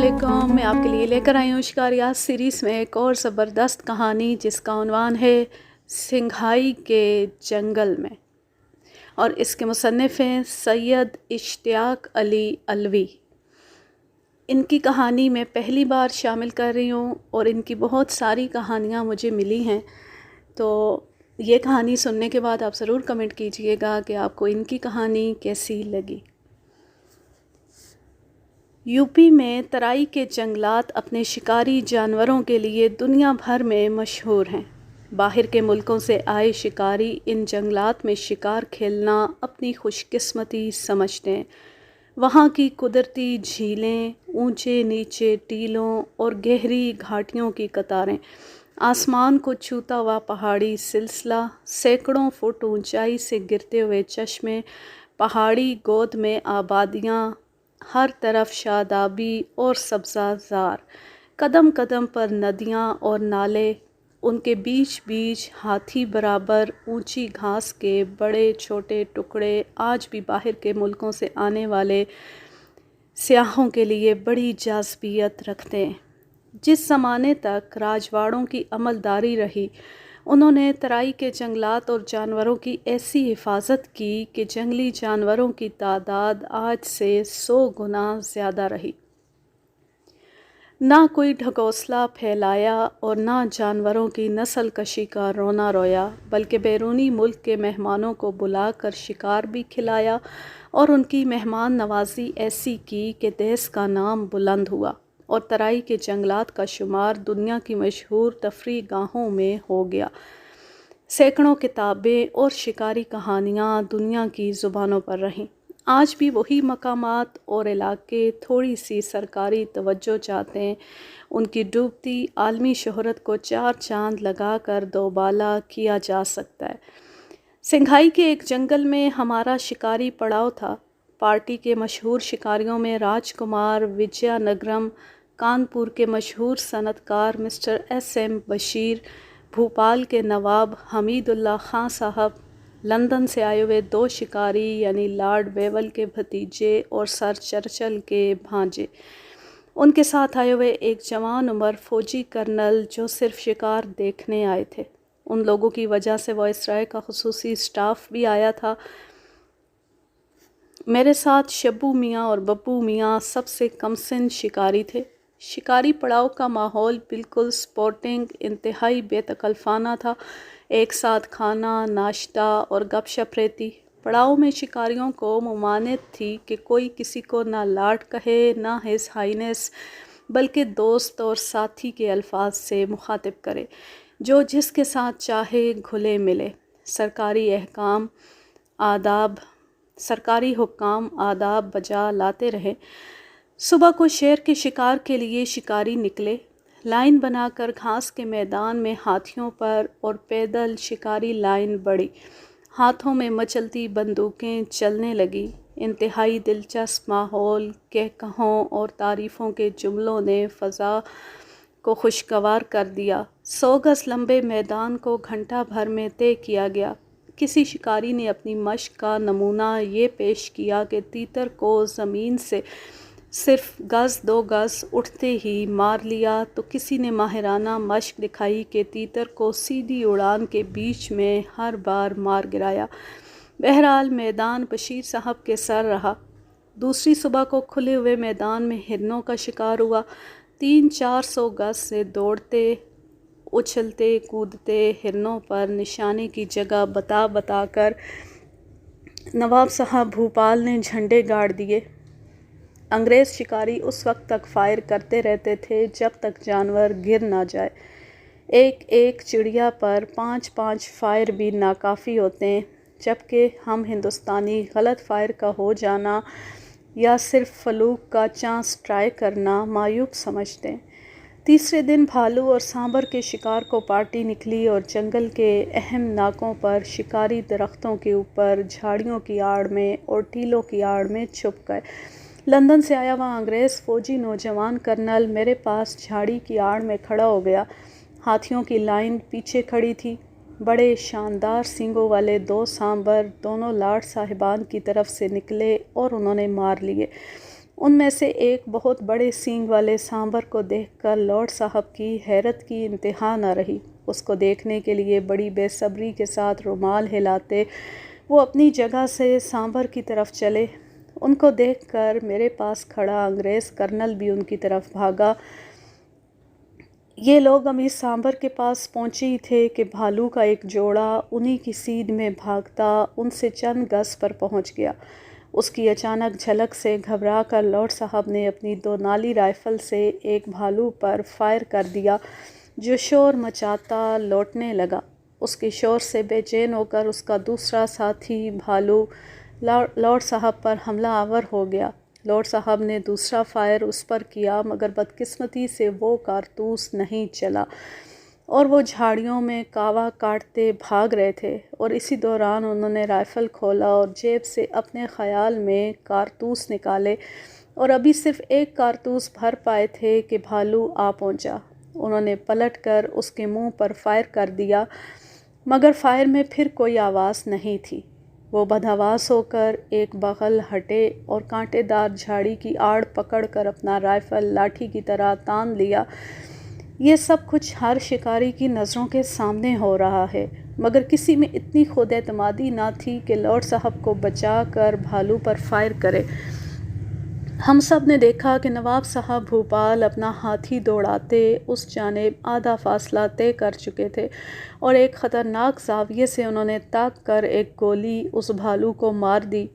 علیکم، میں آپ کے لیے لے کر آئی ہوں شکاریات سیریز میں ایک اور زبردست کہانی جس کا عنوان ہے سنگھائی کے جنگل میں، اور اس کے مصنف ہیں سید اشتیاق علی علوی۔ ان کی کہانی میں پہلی بار شامل کر رہی ہوں اور ان کی بہت ساری کہانیاں مجھے ملی ہیں، تو یہ کہانی سننے کے بعد آپ ضرور کمنٹ کیجئے گا کہ آپ کو ان کی کہانی کیسی لگی۔ یوپی میں ترائی کے جنگلات اپنے شکاری جانوروں کے لیے دنیا بھر میں مشہور ہیں۔ باہر کے ملکوں سے آئے شکاری ان جنگلات میں شکار کھیلنا اپنی خوش قسمتی سمجھتے ہیں۔ وہاں کی قدرتی جھیلیں، اونچے نیچے ٹیلوں اور گہری گھاٹیوں کی قطاریں، آسمان کو چھوتا ہوا پہاڑی سلسلہ، سینکڑوں فٹ اونچائی سے گرتے ہوئے چشمے، پہاڑی گود میں آبادیاں، ہر طرف شادابی اور سبزہ زار، قدم قدم پر ندیاں اور نالے، ان کے بیچ بیچ ہاتھی برابر اونچی گھاس کے بڑے چھوٹے ٹکڑے آج بھی باہر کے ملکوں سے آنے والے سیاحوں کے لیے بڑی جاذبیت رکھتے ہیں۔ جس زمانے تک راجواڑوں کی عملداری رہی، انہوں نے ترائی کے جنگلات اور جانوروں کی ایسی حفاظت کی کہ جنگلی جانوروں کی تعداد آج سے 100 گنا زیادہ رہی۔ نہ کوئی ڈھکوسلا پھیلایا اور نہ جانوروں کی نسل کشی کا رونا رویا، بلکہ بیرونی ملک کے مہمانوں کو بلا کر شکار بھی کھلایا اور ان کی مہمان نوازی ایسی کی کہ دیس کا نام بلند ہوا اور ترائی کے جنگلات کا شمار دنیا کی مشہور تفریح گاہوں میں ہو گیا۔ سینکڑوں کتابیں اور شکاری کہانیاں دنیا کی زبانوں پر رہیں۔ آج بھی وہی مقامات اور علاقے تھوڑی سی سرکاری توجہ چاہتے ہیں، ان کی ڈوبتی عالمی شہرت کو 4 چاند لگا کر دوبالا کیا جا سکتا ہے۔ سنگھائی کے ایک جنگل میں ہمارا شکاری پڑاؤ تھا۔ پارٹی کے مشہور شکاریوں میں راج کمار وجیا نگرم، کانپور کے مشہور صنعت کار mister S M Bashir, Bhopal کے نواب حمید اللہ خاں صاحب، لندن سے آئے ہوئے 2 شکاری یعنی لارڈ ویول کے بھتیجے اور سر چرچل کے بھانجے، ان کے ساتھ آئے ہوئے ایک جوان عمر فوجی کرنل جو صرف شکار دیکھنے آئے تھے۔ ان لوگوں کی وجہ سے وائسرائے کا خصوصی سٹاف بھی آیا تھا۔ میرے ساتھ شبو میاں اور ببو میاں سب سے کم سن شکاری تھے۔ شکاری پڑاؤ کا ماحول بالکل سپورٹنگ، انتہائی بے تکلفانہ تھا۔ ایک ساتھ کھانا، ناشتہ اور گپ شپ رہتی۔ پڑاؤ میں شکاریوں کو ممانعت تھی کہ کوئی کسی کو نہ لاٹ کہے نہ ہز ہائنس، بلکہ دوست اور ساتھی کے الفاظ سے مخاطب کرے، جو جس کے ساتھ چاہے گھلے ملے۔ سرکاری حکام آداب بجا لاتے رہے۔ صبح کو شیر کے شکار کے لیے شکاری نکلے۔ لائن بنا کر گھاس کے میدان میں ہاتھیوں پر اور پیدل شکاری لائن بڑھی۔ ہاتھوں میں مچلتی بندوقیں چلنے لگی۔ انتہائی دلچسپ ماحول، کہکہوں اور تعریفوں کے جملوں نے فضا کو خوشگوار کر دیا۔ 100 گز لمبے میدان کو گھنٹہ بھر میں طے کیا گیا۔ کسی شکاری نے اپنی مشق کا نمونہ یہ پیش کیا کہ تیتر کو زمین سے صرف 1-2 گز اٹھتے ہی مار لیا، تو کسی نے ماہرانہ مشق دکھائی کہ تیتر کو سیدھی اڑان کے بیچ میں ہر بار مار گرایا۔ بہرحال میدان بشیر صاحب کے سر رہا۔ دوسری صبح کو کھلے ہوئے میدان میں ہرنوں کا شکار ہوا۔ 300-400 گز سے دوڑتے، اچھلتے کودتے ہرنوں پر نشانے کی جگہ بتا بتا کر نواب صاحب بھوپال نے جھنڈے گاڑ دیے۔ انگریز شکاری اس وقت تک فائر کرتے رہتے تھے جب تک جانور گر نہ جائے۔ ایک ایک چڑیا پر 5-5 فائر بھی ناکافی ہوتے ہیں، جبکہ ہم ہندوستانی غلط فائر کا ہو جانا یا صرف فلوک کا چانس ٹرائی کرنا معیوب سمجھتے ہیں۔ تیسرے دن بھالو اور سانبر کے شکار کو پارٹی نکلی اور جنگل کے اہم ناکوں پر شکاری درختوں کے اوپر، جھاڑیوں کی آڑ میں اور ٹیلوں کی آڑ میں چھپ گئے۔ لندن سے آیا ہوا انگریز فوجی نوجوان کرنل میرے پاس جھاڑی کی آڑ میں کھڑا ہو گیا۔ ہاتھیوں کی لائن پیچھے کھڑی تھی۔ بڑے شاندار سینگوں والے 2 سانبر دونوں لاٹ صاحبان کی طرف سے نکلے اور انہوں نے مار لیے۔ ان میں سے ایک بہت بڑے سینگ والے سانبر کو دیکھ کر لارڈ صاحب کی حیرت کی انتہا نہ رہی۔ اس کو دیکھنے کے لیے بڑی بے صبری کے ساتھ رومال ہلاتے وہ اپنی جگہ سے سانبر کی طرف چلے۔ ان کو دیکھ کر میرے پاس کھڑا انگریز کرنل بھی ان کی طرف بھاگا۔ یہ لوگ ابھی سانبر کے پاس پہنچے ہی تھے کہ بھالو کا ایک جوڑا انہی کی سیدھ میں بھاگتا ان سے چند گز پر پہنچ گیا۔ اس کی اچانک جھلک سے گھبرا کر لارڈ صاحب نے اپنی 2 نالی رائفل سے ایک بھالو پر فائر کر دیا جو شور مچاتا لوٹنے لگا۔ اس کے شور سے بے چین ہو کر اس کا دوسرا ساتھی بھالو لارڈ صاحب پر حملہ آور ہو گیا۔ لارڈ صاحب نے دوسرا فائر اس پر کیا مگر بدقسمتی سے وہ کارتوس نہیں چلا اور وہ جھاڑیوں میں کاوا کاٹتے بھاگ رہے تھے، اور اسی دوران انہوں نے رائفل کھولا اور جیب سے اپنے خیال میں کارتوس نکالے اور ابھی صرف ایک کارتوس بھر پائے تھے کہ بھالو آ پہنچا۔ انہوں نے پلٹ کر اس کے منہ پر فائر کر دیا مگر فائر میں پھر کوئی آواز نہیں تھی۔ وہ بدحواس ہو کر ایک بغل ہٹے اور کانٹے دار جھاڑی کی آڑ پکڑ کر اپنا رائفل لاٹھی کی طرح تان لیا۔ یہ سب کچھ ہر شکاری کی نظروں کے سامنے ہو رہا ہے مگر کسی میں اتنی خود اعتمادی نہ تھی کہ لارڈ صاحب کو بچا کر بھالو پر فائر کرے۔ ہم سب نے دیکھا کہ نواب صاحب بھوپال اپنا ہاتھی دوڑاتے اس جانب آدھا فاصلہ طے کر چکے تھے اور ایک خطرناک زاویے سے انہوں نے تاک کر ایک گولی اس بھالو کو مار دی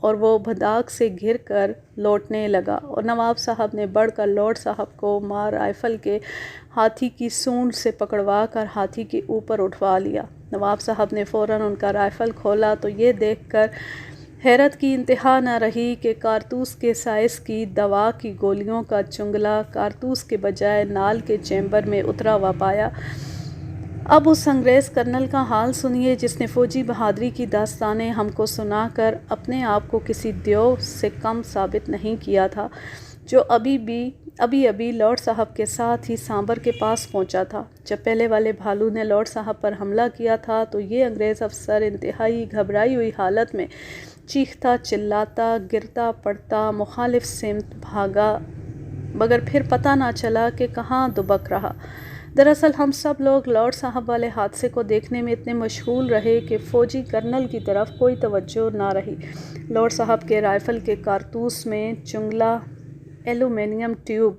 اور وہ بھداک سے گر کر لوٹنے لگا، اور نواب صاحب نے بڑھ کر لارڈ صاحب کو مار رائفل کے ہاتھی کی سونڈ سے پکڑوا کر ہاتھی کے اوپر اٹھوا لیا۔ نواب صاحب نے فوراً ان کا رائفل کھولا تو یہ دیکھ کر حیرت کی انتہا نہ رہی کہ کارتوس کے سائز کی دوا کی گولیوں کا چنگلا کارتوس کے بجائے نال کے چیمبر میں اترا ہوا پایا۔ اب اس انگریز کرنل کا حال سنیے جس نے فوجی بہادری کی داستانیں ہم کو سنا کر اپنے آپ کو کسی دیو سے کم ثابت نہیں کیا تھا، جو ابھی لارڈ صاحب کے ساتھ ہی سانبر کے پاس پہنچا تھا۔ جب پہلے والے بھالو نے لارڈ صاحب پر حملہ کیا تھا تو یہ انگریز افسر انتہائی گھبرائی ہوئی حالت میں چیختا چلاتا گرتا پڑتا مخالف سمت بھاگا مگر پھر پتہ نہ چلا کہ کہاں دبک رہا۔ دراصل ہم سب لوگ لارڈ صاحب والے حادثے کو دیکھنے میں اتنے مشغول رہے کہ فوجی کرنل کی طرف کوئی توجہ نہ رہی۔ لارڈ صاحب کے رائفل کے کارتوس میں چنگلا ایلومینیم ٹیوب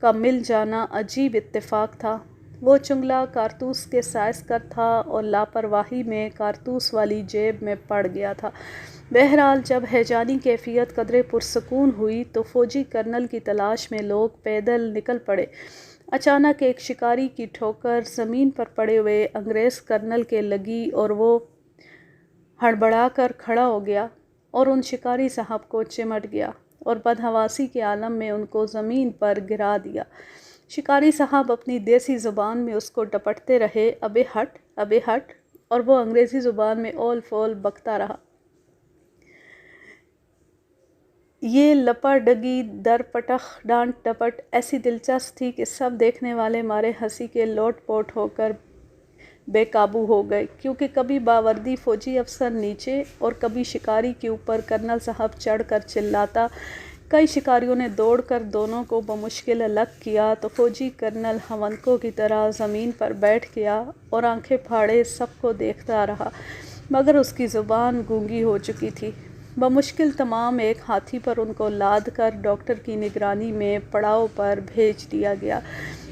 کا مل جانا عجیب اتفاق تھا۔ وہ چنگلا کارتوس کے سائز کا تھا اور لاپرواہی میں کارتوس والی جیب میں پڑ گیا تھا۔ بہرحال جب ہیجانی کیفیت قدرے پرسکون ہوئی تو فوجی کرنل کی تلاش میں لوگ پیدل نکل پڑے۔ اچانک ایک شکاری کی ٹھوکر زمین پر پڑے ہوئے انگریز کرنل کے لگی اور وہ ہڑبڑا کر کھڑا ہو گیا اور ان شکاری صاحب کو چمٹ گیا اور بدحواسی کے عالم میں ان کو زمین پر گرا دیا۔ شکاری صاحب اپنی دیسی زبان میں اس کو ڈپٹتے رہے، ابے ہٹ، ابے ہٹ، اور وہ انگریزی زبان میں اول فول بکتا رہا۔ یہ لپا ڈگی در پٹخ ڈانٹ ڈپٹ ایسی دلچسپ تھی کہ سب دیکھنے والے مارے ہنسی کے لوٹ پوٹ ہو کر بے قابو ہو گئے، کیونکہ کبھی باوردی فوجی افسر نیچے اور کبھی شکاری کے اوپر کرنل صاحب چڑھ کر چلاتا۔ کئی شکاریوں نے دوڑ کر دونوں کو بمشکل الگ کیا تو فوجی کرنل ہونکوں کی طرح زمین پر بیٹھ گیا اور آنکھیں پھاڑے سب کو دیکھتا رہا مگر اس کی زبان گونگی ہو چکی تھی۔ بمشکل تمام ایک ہاتھی پر ان کو لاد کر ڈاکٹر کی نگرانی میں پڑاؤ پر بھیج دیا گیا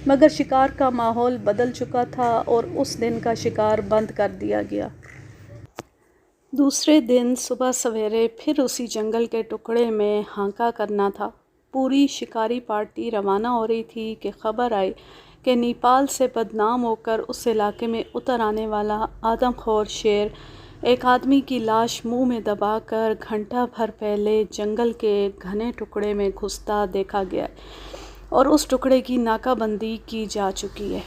مگر شکار کا ماحول بدل چکا تھا اور اس دن کا شکار بند کر دیا گیا۔ دوسرے دن صبح سویرے پھر اسی جنگل کے ٹکڑے میں ہانکا کرنا تھا۔ پوری شکاری پارٹی روانہ ہو رہی تھی کہ خبر آئی کہ نیپال سے بدنام ہو کر اس علاقے میں اتر آنے والا آدم خور شیر ایک آدمی کی لاش منہ میں دبا کر گھنٹہ بھر پہلے جنگل کے ایک گھنے ٹکڑے میں گھستا دیکھا گیا ہے اور اس ٹکڑے کی ناکہ بندی کی جا چکی ہے۔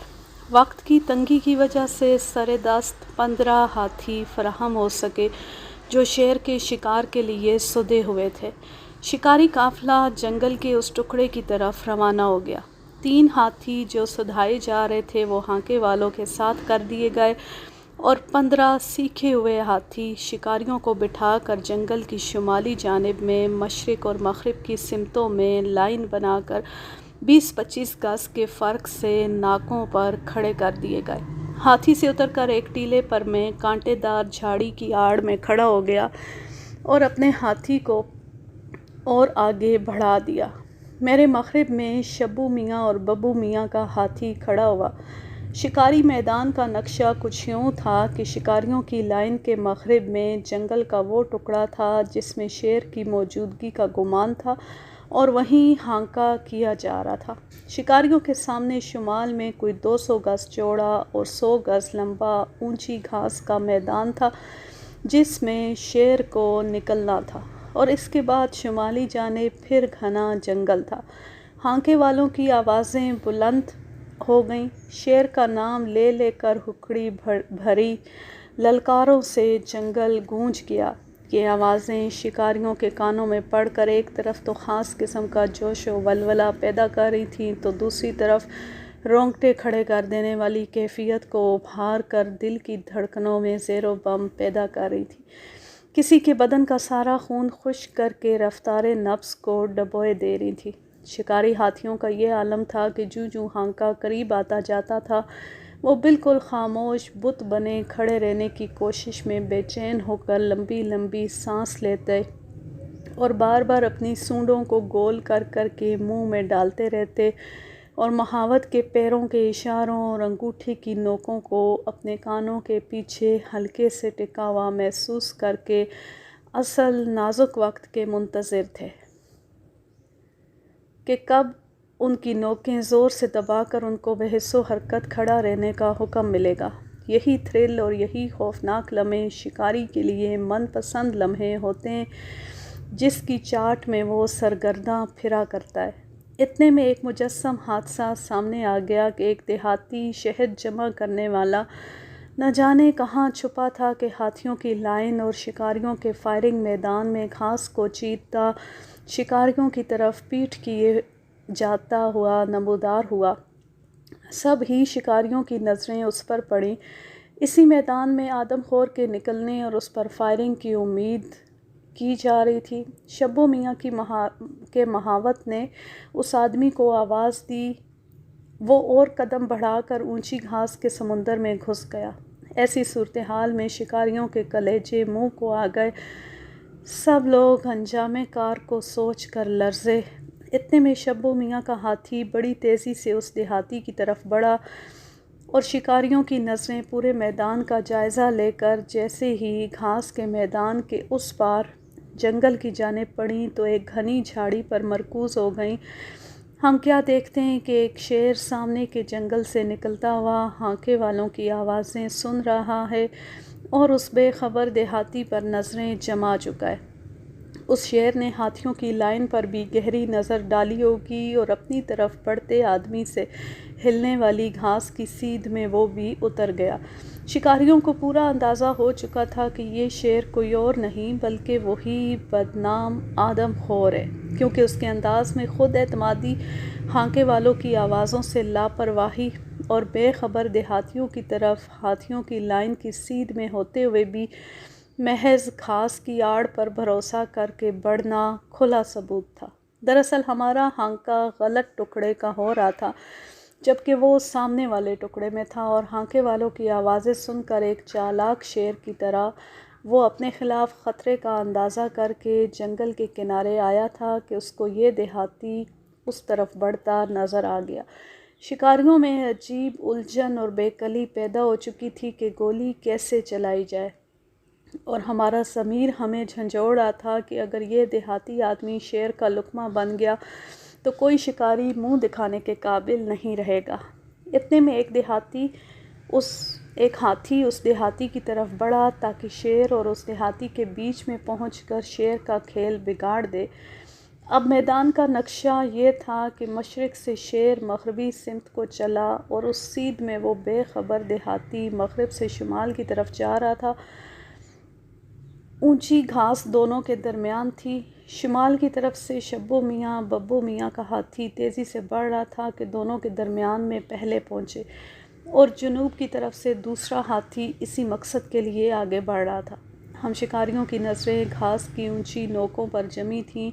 وقت کی تنگی کی وجہ سے سر دست 15 ہاتھی فراہم ہو سکے جو شیر کے شکار کے لیے سدے ہوئے تھے۔ شکاری قافلہ جنگل کے اس ٹکڑے کی طرف روانہ ہو گیا۔ 3 ہاتھی جو سدھائے جا رہے تھے وہ ہانکے والوں کے ساتھ کر دیے گئے اور 15 سیکھے ہوئے ہاتھی شکاریوں کو بٹھا کر جنگل کی شمالی جانب میں مشرق اور مغرب کی سمتوں میں لائن بنا کر 20-25 گز کے فرق سے ناکوں پر کھڑے کر دیے گئے۔ ہاتھی سے اتر کر ایک ٹیلے پر میں کانٹے دار جھاڑی کی آڑ میں کھڑا ہو گیا اور اپنے ہاتھی کو اور آگے بڑھا دیا۔ میرے مغرب میں شبو میاں اور ببو میاں کا ہاتھی کھڑا ہوا۔ شکاری میدان کا نقشہ کچھ یوں تھا کہ شکاریوں کی لائن کے مغرب میں جنگل کا وہ ٹکڑا تھا جس میں شیر کی موجودگی کا گمان تھا اور وہیں ہانکا کیا جا رہا تھا۔ شکاریوں کے سامنے شمال میں کوئی 200 گز چوڑا اور 100 گز لمبا اونچی گھاس کا میدان تھا جس میں شیر کو نکلنا تھا، اور اس کے بعد شمالی جانب پھر گھنا جنگل تھا۔ ہانکے والوں کی آوازیں بلند ہو گئیں۔ شیر کا نام لے لے کر ہکڑی بھری للکاروں سے جنگل گونج گیا۔ یہ آوازیں شکاریوں کے کانوں میں پڑ کر ایک طرف تو خاص قسم کا جوش و ولولہ پیدا کر رہی تھیں تو دوسری طرف رونگٹے کھڑے کر دینے والی کیفیت کو ابھار کر دل کی دھڑکنوں میں زیر و بم پیدا کر رہی تھی۔ کسی کے بدن کا سارا خون خشک کر کے رفتار نبض کو ڈبوئے دے رہی تھی۔ شکاری ہاتھیوں کا یہ عالم تھا کہ جوں جوں ہانکا قریب آتا جاتا تھا وہ بالکل خاموش بت بنے کھڑے رہنے کی کوشش میں بے چین ہو کر لمبی لمبی سانس لیتے اور بار بار اپنی سونڈوں کو گول کر کر کے منہ میں ڈالتے رہتے اور مہاوت کے پیروں کے اشاروں اور انگوٹھی کی نوکوں کو اپنے کانوں کے پیچھے ہلکے سے ٹکا ہوا محسوس کر کے اصل نازک وقت کے منتظر تھے کہ کب ان کی نوکیں زور سے دبا کر ان کو بحث و حرکت کھڑا رہنے کا حکم ملے گا۔ یہی تھرل اور یہی خوفناک لمحے شکاری کے لیے من پسند لمحے ہوتے ہیں جس کی چاٹ میں وہ سرگرداں پھرا کرتا ہے۔ اتنے میں ایک مجسم حادثہ سامنے آ گیا کہ ایک دیہاتی شہد جمع کرنے والا نہ جانے کہاں چھپا تھا کہ ہاتھیوں کی لائن اور شکاریوں کے فائرنگ میدان میں گھاس کو چیرتا شکاریوں کی طرف پیٹھ کیے جاتا ہوا نمودار ہوا۔ سب ہی شکاریوں کی نظریں اس پر پڑیں۔ اسی میدان میں آدم خور کے نکلنے اور اس پر فائرنگ کی امید کی جا رہی تھی۔ شبو میاں کے مہاوت نے اس آدمی کو آواز دی۔ وہ اور قدم بڑھا کر اونچی گھاس کے سمندر میں گھس گیا۔ ایسی صورتحال میں شکاریوں کے کلیجے منہ کو آ گئے۔ سب لوگ انجام کار کو سوچ کر لرزے۔ اتنے میں شبو میاں کا ہاتھی بڑی تیزی سے اس دیہاتی کی طرف بڑھا اور شکاریوں کی نظریں پورے میدان کا جائزہ لے کر جیسے ہی گھاس کے میدان کے اس پار جنگل کی جانب پڑیں تو ایک گھنی جھاڑی پر مرکوز ہو گئیں۔ ہم کیا دیکھتے ہیں کہ ایک شیر سامنے کے جنگل سے نکلتا ہوا ہانکے والوں کی آوازیں سن رہا ہے اور اس بے خبر دیہاتی پر نظریں جما چکا ہے۔ اس شیر نے ہاتھیوں کی لائن پر بھی گہری نظر ڈالی ہوگی اور اپنی طرف بڑھتے آدمی سے ہلنے والی گھاس کی سیدھ میں وہ بھی اتر گیا۔ شکاریوں کو پورا اندازہ ہو چکا تھا کہ یہ شیر کوئی اور نہیں بلکہ وہی بدنام آدم خور ہے، کیونکہ اس کے انداز میں خود اعتمادی ہانکے والوں کی آوازوں سے لاپرواہی اور بے خبر دیہاتیوں کی طرف ہاتھیوں کی لائن کی سیدھ میں ہوتے ہوئے بھی محض گھاس کی آڑ پر بھروسہ کر کے بڑھنا کھلا ثبوت تھا۔ دراصل ہمارا ہانکا غلط ٹکڑے کا ہو رہا تھا جبکہ وہ سامنے والے ٹکڑے میں تھا، اور ہانکے والوں کی آوازیں سن کر ایک چالاک شیر کی طرح وہ اپنے خلاف خطرے کا اندازہ کر کے جنگل کے کنارے آیا تھا کہ اس کو یہ دیہاتی اس طرف بڑھتا نظر آ گیا۔ شکاریوں میں عجیب الجھن اور بے کلی پیدا ہو چکی تھی کہ گولی کیسے چلائی جائے، اور ہمارا ضمیر ہمیں جھنجھوڑ رہا تھا کہ اگر یہ دیہاتی آدمی شیر کا لقمہ بن گیا تو کوئی شکاری منہ دکھانے کے قابل نہیں رہے گا۔ اتنے میں ایک ہاتھی اس دیہاتی کی طرف بڑھا تاکہ شیر اور اس دیہاتی کے بیچ میں پہنچ کر شیر کا کھیل بگاڑ دے۔ اب میدان کا نقشہ یہ تھا کہ مشرق سے شیر مغربی سمت کو چلا اور اس سیدھ میں وہ بے خبر دیہاتی مغرب سے شمال کی طرف جا رہا تھا۔ اونچی گھاس دونوں کے درمیان تھی۔ شمال کی طرف سے شبو میاں ببو میاں کا ہاتھی تیزی سے بڑھ رہا تھا کہ دونوں کے درمیان میں پہلے پہنچے۔ اور جنوب کی طرف سے دوسرا ہاتھی اسی مقصد کے لیے آگے بڑھ رہا تھا۔ ہم شکاریوں کی نظریں گھاس کی اونچی نوکوں پر جمی تھیں۔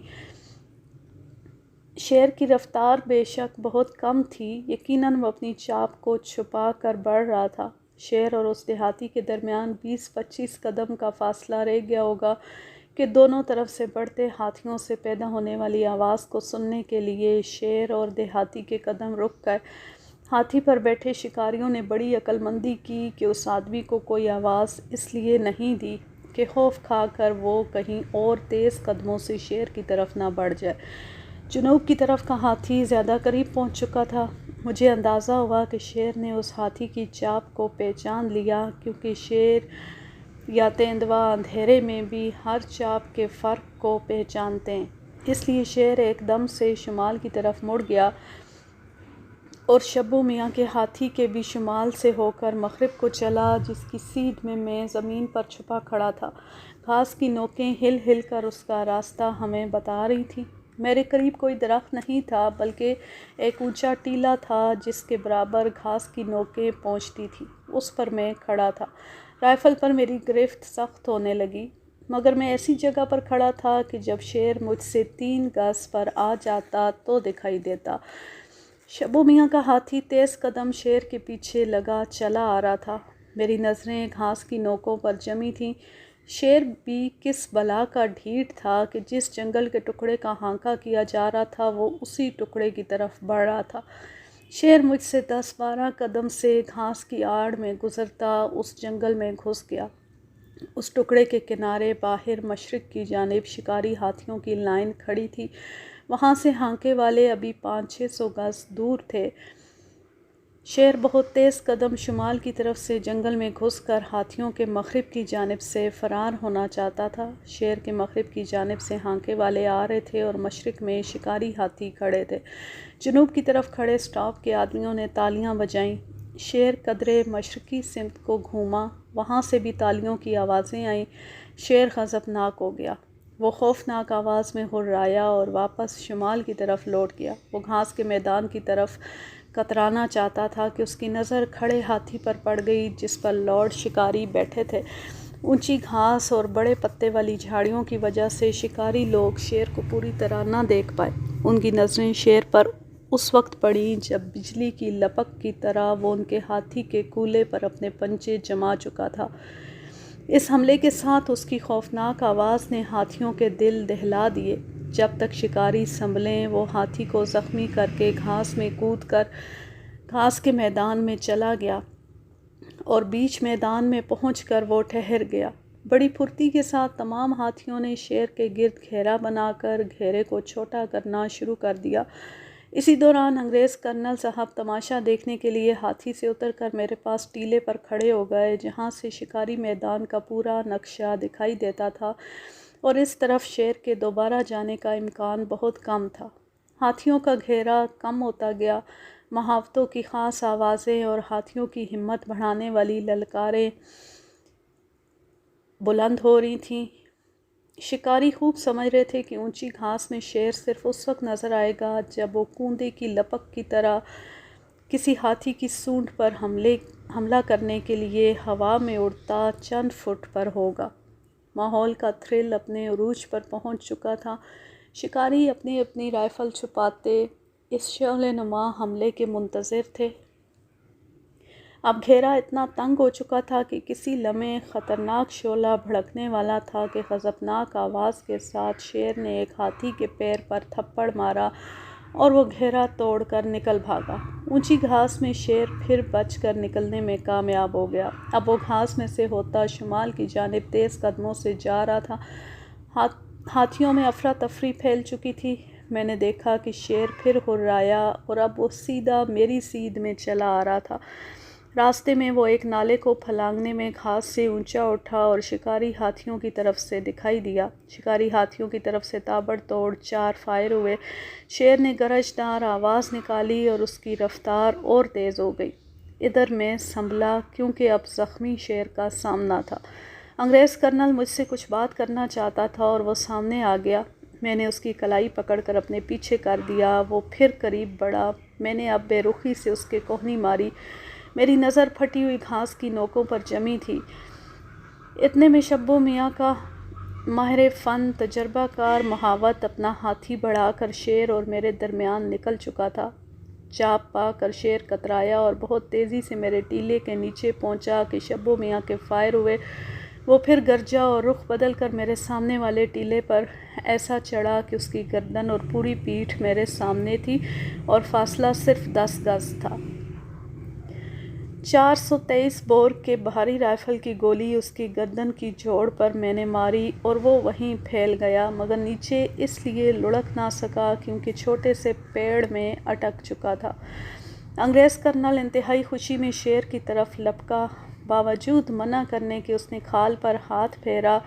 شیر کی رفتار بے شک بہت کم تھی، یقیناً وہ اپنی چاپ کو چھپا کر بڑھ رہا تھا۔ شیر اور اس دیہاتی کے درمیان 20-25 قدم کا فاصلہ رہ گیا ہوگا کہ دونوں طرف سے بڑھتے ہاتھیوں سے پیدا ہونے والی آواز کو سننے کے لیے شیر اور دیہاتی کے قدم رک گئے۔ ہاتھی پر بیٹھے شکاریوں نے بڑی عقل مندی کی کہ اس آدمی کو کوئی آواز اس لیے نہیں دی کہ خوف کھا کر وہ کہیں اور تیز قدموں سے شیر کی طرف نہ بڑھ جائے۔ جنوب کی طرف کا ہاتھی زیادہ قریب پہنچ چکا تھا۔ مجھے اندازہ ہوا کہ شیر نے اس ہاتھی کی چاپ کو پہچان لیا، کیونکہ شیر یا تیندوا اندھیرے میں بھی ہر چاپ کے فرق کو پہچانتے ہیں۔ اس لیے شیر ایک دم سے شمال کی طرف مڑ گیا اور شبو میاں کے ہاتھی کے بھی شمال سے ہو کر مغرب کو چلا، جس کی سیدھ میں میں زمین پر چھپا کھڑا تھا۔ گھاس کی نوکیں ہل ہل کر اس کا راستہ ہمیں بتا رہی تھیں۔ میرے قریب کوئی درخت نہیں تھا، بلکہ ایک اونچا ٹیلہ تھا جس کے برابر گھاس کی نوکیں پہنچتی تھیں۔ اس پر میں کھڑا تھا۔ رائفل پر میری گرفت سخت ہونے لگی، مگر میں ایسی جگہ پر کھڑا تھا کہ جب شیر مجھ سے 3 گز پر آ جاتا تو دکھائی دیتا۔ شبو میاں کا ہاتھی تیز قدم شیر کے پیچھے لگا چلا آ رہا تھا۔ میری نظریں گھاس کی نوکوں پر جمی تھیں۔ شیر بھی کس بلا کا ڈھیٹ تھا کہ جس جنگل کے ٹکڑے کا ہانکا کیا جا رہا تھا وہ اسی ٹکڑے کی طرف بڑھ رہا تھا۔ شیر مجھ سے 10-12 قدم سے گھاس کی آڑ میں گزرتا اس جنگل میں گھس گیا۔ اس ٹکڑے کے کنارے باہر مشرق کی جانب شکاری ہاتھیوں کی لائن کھڑی تھی۔ وہاں سے ہانکے والے ابھی 500-600 گز دور تھے۔ شیر بہت تیز قدم شمال کی طرف سے جنگل میں گھس کر ہاتھیوں کے مغرب کی جانب سے فرار ہونا چاہتا تھا۔ شیر کے مغرب کی جانب سے ہانکے والے آ رہے تھے اور مشرق میں شکاری ہاتھی کھڑے تھے۔ جنوب کی طرف کھڑے اسٹاف کے آدمیوں نے تالیاں بجائیں۔ شیر قدرے مشرقی سمت کو گھوما، وہاں سے بھی تالیوں کی آوازیں آئیں۔ شیر غضبناک ہو گیا۔ وہ خوفناک آواز میں ہررایا اور واپس شمال کی طرف لوٹ گیا۔ وہ گھاس کے میدان کی طرف کترانا چاہتا تھا کہ اس کی نظر کھڑے ہاتھی پر پڑ گئی جس پر لارڈ شکاری بیٹھے تھے۔ اونچی گھاس اور بڑے پتے والی جھاڑیوں کی وجہ سے شکاری لوگ شیر کو پوری طرح نہ دیکھ پائے۔ ان کی نظریں شیر پر اس وقت پڑیں جب بجلی کی لپک کی طرح وہ ان کے ہاتھی کے کولے پر اپنے پنجے جما چکا تھا۔ اس حملے کے ساتھ اس کی خوفناک آواز نے ہاتھیوں کے دل دہلا دیے۔ جب تک شکاری سنبھلیں وہ ہاتھی کو زخمی کر کے گھاس میں کود کر گھاس کے میدان میں چلا گیا اور بیچ میدان میں پہنچ کر وہ ٹھہر گیا۔ بڑی پھرتی کے ساتھ تمام ہاتھیوں نے شیر کے گرد گھیرا بنا کر گھیرے کو چھوٹا کرنا شروع کر دیا۔ اسی دوران انگریز کرنل صاحب تماشا دیکھنے کے لیے ہاتھی سے اتر کر میرے پاس ٹیلے پر کھڑے ہو گئے، جہاں سے شکاری میدان کا پورا نقشہ دکھائی دیتا تھا اور اس طرف شیر کے دوبارہ جانے کا امکان بہت کم تھا۔ ہاتھیوں کا گھیرا کم ہوتا گیا۔ محاوتوں کی خاص آوازیں اور ہاتھیوں کی ہمت بڑھانے والی للکاریں بلند ہو رہی تھیں۔ شکاری خوب سمجھ رہے تھے کہ اونچی گھاس میں شیر صرف اس وقت نظر آئے گا جب وہ کوندے کی لپک کی طرح کسی ہاتھی کی سونڈ پر حملہ کرنے کے لیے ہوا میں اڑتا چند فٹ پر ہوگا۔ ماحول کا تھرل اپنے عروج پر پہنچ چکا تھا۔ شکاری اپنی اپنی رائفل چھپاتے اس شعلہ نما حملے کے منتظر تھے۔ اب گھیرا اتنا تنگ ہو چکا تھا کہ کسی لمحے خطرناک شعلہ بھڑکنے والا تھا کہ غضبناک آواز کے ساتھ شیر نے ایک ہاتھی کے پیر پر تھپڑ مارا اور وہ گھیرا توڑ کر نکل بھاگا۔ اونچی گھاس میں شیر پھر بچ کر نکلنے میں کامیاب ہو گیا۔ اب وہ گھاس میں سے ہوتا شمال کی جانب تیز قدموں سے جا رہا تھا۔ ہاتھیوں میں افراتفری پھیل چکی تھی۔ میں نے دیکھا کہ شیر پھر ہررایا اور اب وہ سیدھا میری سیدھ میں چلا آ رہا تھا۔ راستے میں وہ ایک نالے کو پھلانگنے میں گھاس سے اونچا اٹھا اور شکاری ہاتھیوں کی طرف سے دکھائی دیا۔ شکاری ہاتھیوں کی طرف سے تابڑ توڑ 4 فائر ہوئے۔ شیر نے گرجدار آواز نکالی اور اس کی رفتار اور تیز ہو گئی۔ ادھر میں سنبھلا کیونکہ اب زخمی شیر کا سامنا تھا۔ انگریز کرنل مجھ سے کچھ بات کرنا چاہتا تھا اور وہ سامنے آ گیا۔ میں نے اس کی کلائی پکڑ کر اپنے پیچھے کر دیا۔ وہ پھر قریب بڑھا۔ میں نے اب بے رخی سے اس کے کوہنی ماری۔ میری نظر پھٹی ہوئی گھاس کی نوکوں پر جمی تھی۔ اتنے میں شبو میاں کا ماہر فن تجربہ کار محاوت اپنا ہاتھی بڑھا کر شیر اور میرے درمیان نکل چکا تھا۔ چاپ پا کر شیر کترایا اور بہت تیزی سے میرے ٹیلے کے نیچے پہنچا کہ شبو میاں کے فائر ہوئے۔ وہ پھر گرجا اور رخ بدل کر میرے سامنے والے ٹیلے پر ایسا چڑھا کہ اس کی گردن اور پوری پیٹھ میرے سامنے تھی اور فاصلہ صرف 10 گز تھا۔ 423 بور کے بھاری رائفل کی گولی اس کی گردن کی جوڑ پر میں نے ماری اور وہ وہیں پھیل گیا، مگر نیچے اس لیے لڑک نہ سکا کیونکہ چھوٹے سے پیڑ میں اٹک چکا تھا۔ انگریز کرنل انتہائی خوشی میں شیر کی طرف لپکا۔ باوجود منع کرنے کے اس نے کھال پر ہاتھ پھیرا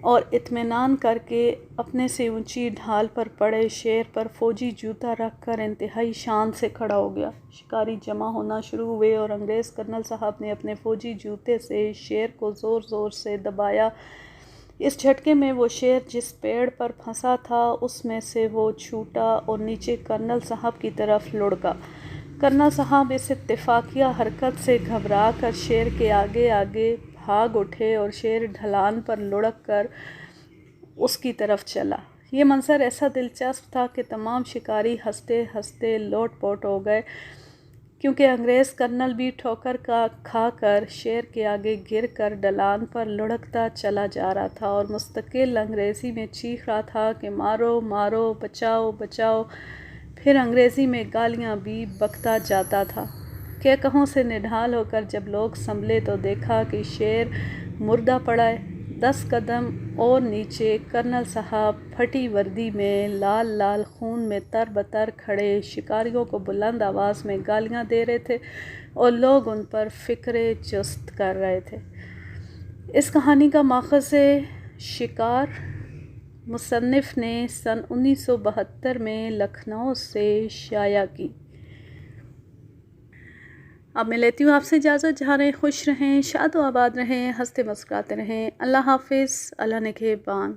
اور اطمینان کر کے اپنے سے اونچی ڈھال پر پڑے شیر پر فوجی جوتا رکھ کر انتہائی شان سے کھڑا ہو گیا۔ شکاری جمع ہونا شروع ہوئے اور انگریز کرنل صاحب نے اپنے فوجی جوتے سے شیر کو زور زور سے دبایا۔ اس جھٹکے میں وہ شیر جس پیڑ پر پھنسا تھا اس میں سے وہ چھوٹا اور نیچے کرنل صاحب کی طرف لڑکا۔ کرنل صاحب اس اتفاقیہ حرکت سے گھبرا کر شیر کے آگے آگے بھاگ اٹھے اور شیر ڈھلان پر لڑک کر اس کی طرف چلا۔ یہ منظر ایسا دلچسپ تھا کہ تمام شکاری ہنستے ہنستے لوٹ پوٹ ہو گئے، کیونکہ انگریز کرنل بھی ٹھوکر کھا کر شیر کے آگے گر کر ڈھلان پر لڑکتا چلا جا رہا تھا اور مستقل انگریزی میں چیخ رہا تھا کہ مارو مارو، بچاؤ بچاؤ۔ پھر انگریزی میں گالیاں بھی بکتا جاتا تھا۔ کہ کہوں سے نڈھال ہو کر جب لوگ سنبھلے تو دیکھا کہ شیر مردہ پڑا ہے۔ 10 قدم اور نیچے کرنل صاحب پھٹی وردی میں لال لال خون میں تر بتر کھڑے شکاریوں کو بلند آواز میں گالیاں دے رہے تھے اور لوگ ان پر فکرے جست کر رہے تھے۔ اس کہانی کا ماخذ شکار مصنف نے سن 1972 میں لکھنؤ سے شائع کی۔ اب میں لیتی ہوں آپ سے اجازت۔ جہاں رہیں خوش رہیں، شاد و آباد رہیں، ہنستے مسکراتے رہیں۔ اللہ حافظ، اللہ نگہبان۔